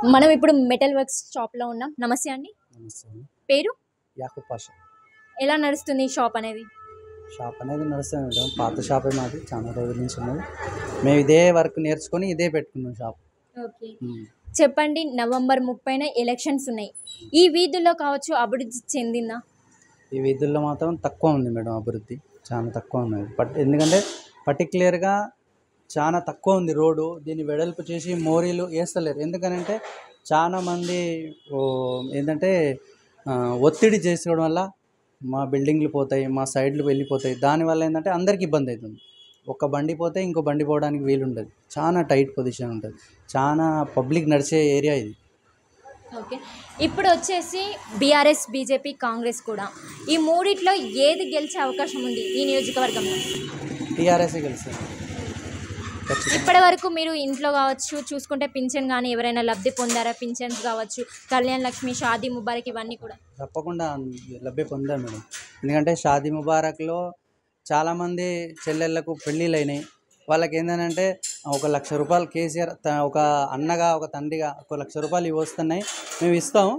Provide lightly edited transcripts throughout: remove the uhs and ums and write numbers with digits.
మనం ఇప్పుడు metal works shop లో ఉన్నాం. నమస్తే అండి. నమస్తే. పేరు యాకూబ్ పాషా. ఎలా నడుస్తుంది షాప్ అనేది? షాప్ అనేది నడుస్తుంది మేడం. పాత షాపే మాది, చాలా రోజుల నుంచి ఉన్నది. మేము ఇదే వర్క్ నేర్చుకొని ఇదే పెట్టుకున్నాం షాప్. ఓకే, చెప్పండి. నవంబర్ 30న ఎలక్షన్స్ ఉన్నాయి. ఈ వీధుల్లో కావచ్చు అభివృద్ధి చెందిందా? ఈ వీధుల్లో మాత్రం తక్కువ ఉంది మేడం, అభివృద్ధి చాలా తక్కువ ఉన్నది. ఎందుకంటే పర్టిక్యులర్గా చాలా తక్కువ ఉంది రోడ్డు. దీన్ని వెడల్పు చేసి మోరీలు వేస్తలేరు. ఎందుకనంటే చాలామంది ఏంటంటే ఒత్తిడి చేసుకోవడం వల్ల మా బిల్డింగ్లు పోతాయి, మా సైడ్లు వెళ్ళిపోతాయి. దానివల్ల ఏంటంటే అందరికీ ఇబ్బంది అవుతుంది. ఒక బండి పోతే ఇంకో బండి పోవడానికి వీలు ఉండదు. చాలా టైట్ పొజిషన్ ఉంటుంది. చాలా పబ్లిక్ నడిచే ఏరియా ఇది. ఓకే, ఇప్పుడు వచ్చేసి బీఆర్ఎస్, బీజేపీ, కాంగ్రెస్ కూడా ఈ మూడిట్లో ఏది గెలిచే అవకాశం ఉంది ఈ నియోజకవర్గంలో? టీఆర్ఎస్ఏ గెలుస్తుంది. ఇప్పటి వరకు మీరు ఇంట్లో కావచ్చు చూసుకుంటే పింఛన్ కానీ ఎవరైనా లబ్ధి పొందారా? పింఛన్స్ కావచ్చు, కళ్యాణ లక్ష్మి, షాదీ ముబారక్ ఇవన్నీ కూడా తప్పకుండా లబ్ధి పొందారు మేడం. ఎందుకంటే షాదీ ముబారక్లో చాలామంది చెల్లెళ్ళకు పెళ్ళిళ్ళు అయినాయి. వాళ్ళకి ఏంటంటే 1 లక్ష రూపాయలు కేసీఆర్ ఒక అన్నగా, ఒక తండ్రిగా 1 లక్ష రూపాయలు ఇవి వస్తున్నాయి, మేము ఇస్తాం.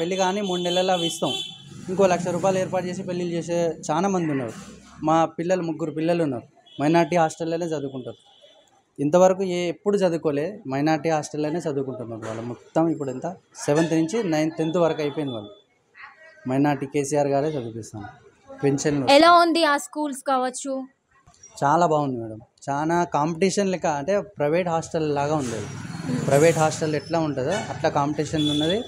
పెళ్ళి కానీ 3 నెలలు అవి ఇస్తాం. ఇంకో 1 లక్ష రూపాయలు ఏర్పాటు చేసి పెళ్ళిళ్ళు చేసే చాలామంది ఉన్నారు. మా పిల్లలు 3 పిల్లలు ఉన్నారు. మైనార్టీ హాస్టల్లోనే చదువుకుంటారు. ఇంతవరకు ఎప్పుడు చదువుకోలే, మైనార్టీ హాస్టల్లోనే చదువుకుంటున్నారు వాళ్ళు మొత్తం. ఇప్పుడు ఎంత 7th నుంచి 9th 10th వరకు అయిపోయింది వాళ్ళు. మైనార్టీ కేసీఆర్ గారే చదివిస్తాను. పెన్షన్లు ఎలా ఉంది ఆ స్కూల్స్ కావచ్చు? చాలా బాగుంది మేడం. చాలా కాంపిటీషన్ లెక్క, అంటే ప్రైవేట్ హాస్టల్ లాగా ఉండేది. ప్రైవేట్ హాస్టల్ ఎట్లా ఉంటుందో అట్లా కాంపిటీషన్ ఉన్నది.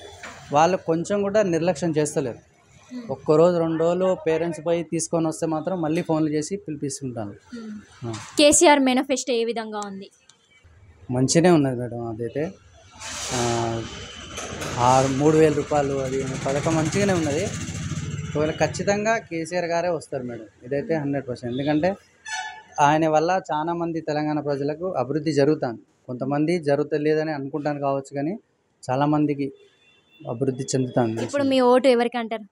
వాళ్ళు కొంచెం కూడా నిర్లక్ష్యం చేస్తలేరు. ఒక్కరోజు 2 రోజులు పేరెంట్స్ పోయి తీసుకొని వస్తే మాత్రం మళ్ళీ ఫోన్లు చేసి పిలిపిస్తుంటాను. కేసీఆర్ మేనిఫెస్టో ఏ విధంగా ఉంది? మంచిగానే ఉన్నది మేడం. అదైతే 3,000 రూపాయలు అది పథకం మంచిగానే ఉన్నది. ఒకవేళ ఖచ్చితంగా కేసీఆర్ గారే వస్తారు మేడం, ఇదైతే 100%. ఎందుకంటే ఆయన వల్ల చాలామంది తెలంగాణ ప్రజలకు అభివృద్ధి జరుగుతుంది. కొంతమంది జరుగుతలేదని అనుకుంటాను కావచ్చు, కానీ చాలామందికి అభివృద్ధి చెందుతుంది. ఇప్పుడు మీ ఓటు ఎవరికి అంటారు?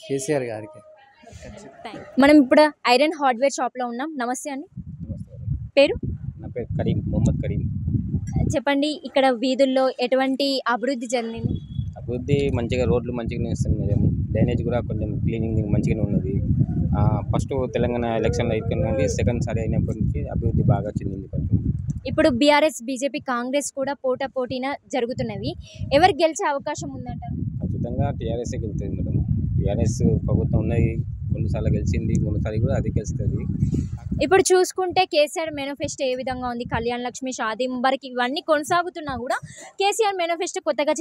కేసీఆర్ గారికి. మనం ఇప్పుడు ఐరన్ హార్డ్వేర్ షాప్లో ఉన్నాం. నమస్తే అండి. పేరు? నా పేరు కరీం, మొహమ్మద్ కరీం. చెప్పండి, ఇక్కడ వీధుల్లో ఎటువంటి అభివృద్ధి చెందింది? అభివృద్ధి మంచిగా, రోడ్లు మంచిగానే ఇస్తుంది మేడం. డ్రైనేజ్ కూడా కొంచెం క్లీనింగ్ మంచిగానే ఉన్నది. ఫస్ట్ తెలంగాణ ఎలక్షన్లో అయిపోయింది, సెకండ్ సారి అయినప్పటి నుంచి అభివృద్ధి బాగా చెందింది కొంచెం. ఇప్పుడు బీఆర్ఎస్, బీజేపీ, కాంగ్రెస్ కూడా పోటాపోటీన జరుగుతున్నవి. ఎవరు గెలిచే అవకాశం ఉందంటారు? ఖచ్చితంగా టీఆర్ఎస్ఏ గెలుస్తుంది మేడం. టీఆర్ఎస్ ప్రభుత్వం ఉన్నది, 2 సార్లు గెలిచింది, 3 సార్లు కూడా అది గెలుస్తుంది. ఇప్పుడు చూసుకుంటే కేసీఆర్ మేనిఫెస్టో ఏ విధంగా ఉంది? కళ్యాణ లక్ష్మి, షాదీ ముబారక్ ఇవన్నీ కొనసాగుతున్నా కూడా కేసీఆర్ మేనిఫెస్టో కొత్తగా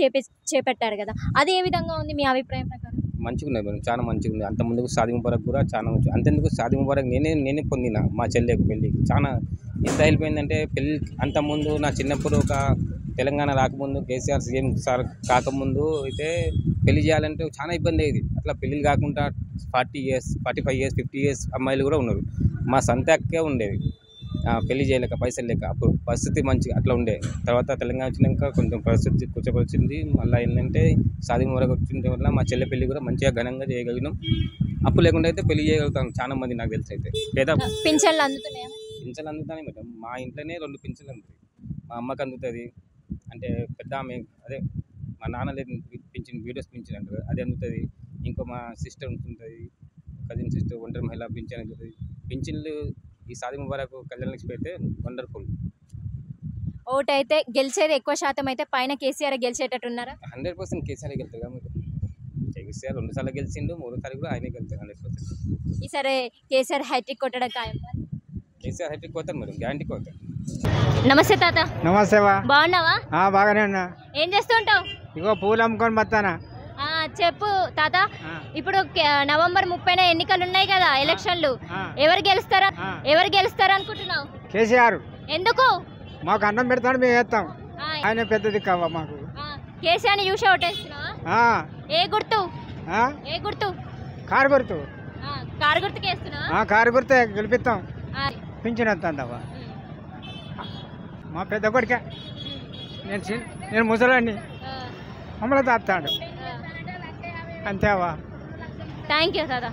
చేపట్టారు కదా, అది ఏ విధంగా ఉంది మీ అభిప్రాయం ప్రకారం? మంచిగా ఉన్నది మేడం, చాలా మంచిగా ఉంది. అంత ముందుకు షాదీ ముబారక్ కూడా చాలా మంచి. అంతెందుకు షాదీ ముబారక్ నేనే పొందిన మా చెల్లెకు పెళ్ళికి. చాలా ఎంత వెళ్ళిపోయిందంటే పెళ్ళి అంతకుముందు నా చిన్నప్పుడు ఒక తెలంగాణ రాకముందు కేసీఆర్ సీఎం సార్ కాకముందు అయితే పెళ్లి చేయాలంటే చాలా ఇబ్బంది అయ్యేది. అట్లా పెళ్ళిళ్ళు కాకుండా 40 years, 45 years, 50 years అమ్మాయిలు కూడా ఉన్నారు. మా సొంత అక్కే ఉండేది, పెళ్లి చేయలేక, పైసలు లేక. అప్పుడు పరిస్థితి మంచిగా అట్లా ఉండే. తర్వాత తెలంగాణ వచ్చినాక కొంచెం పరిస్థితి కూర్చోపరిచింది. మళ్ళీ ఏంటంటే షాదీ ముబారక్ వచ్చిన వల్ల మా చెల్లె పెళ్లి కూడా మంచిగా ఘనంగా చేయగలిగినాం. అప్పు లేకుండా అయితే పెళ్లి చేయగలుగుతాం చాలా మంది నాకు తెలిసి. అయితే పేద పింఛన్లు అందుతున్నాయా? పింఛన్లు అందుతాయి మేడం. మా ఇంట్లోనే 2 పింఛన్లు అందుతాయి. మా అమ్మకి అందుతుంది, అంటే పెద్ద ఆమె, అదే మా నాన్న లేదు పింఛన్, వీడియోస్ పింఛన్ అంటారు, అది అందుతుంది. ఇంకో మా సిస్టర్ ఉంటుంది, కజిన్ సిస్టర్, ఒంటరి మహిళ పింఛన్ అందుతుంది. పింఛన్లు ఈ షాదీ ముబారక్, కళ్యాణ లక్ష్మి అయితే వండర్ఫుల్. ఓటు అయితే గెలిచేది ఎక్కువ శాతం అయితే పైన కేసీఆర్ గెలిచేటట్టున్నారా? 100% కేసీఆర్ గెలుతుంది కదా మీరు. కేసీఆర్ 2 సార్లు గెలిచిండు, 3 సార్లు కూడా ఆయనే గెలుతారు 100%. ఈసారి కేసీఆర్ హ్యాట్రిక్ కొట్టడం ఖాయం. కేసీఆర్ హ్యాట్రిక్ కొడతారు మేడం, గ్యారంటీ కొడతారు. నమస్తే తాత. నమస్తే. బాగున్నావా? బాగానే ఉన్నా. ఏం చేస్తుంటావు? ఇగో పూలు అమ్ముకొని బతానా. చెప్పు తాత, ఇప్పుడు నవంబర్ 30న ఎన్నికలు ఉన్నాయి కదా, ఎలక్షన్లు. ఎవరు గెలుస్తారా అనుకుంటున్నావు? కేసీఆర్. ఎందుకు? మాకు అన్నం పెడతాడు, మేము వేస్తాం. ఆయన పెద్దది కావా మాకు. కేసీఆర్ చూసి ఓటేస్తున్నావా? ఏ గుర్తు? కారు గుర్తు. కారు గుర్తుకి వేస్తున్నావా? కారు గుర్తే గెలిపిస్తాం. పింఛన్ వస్తుందవ్వా. మా పెద్ద కొడుకే, నేను ముసలాన్ని మమ్మల్ని తాపుతాడు. అంతేవా. థ్యాంక్ యూ తాత.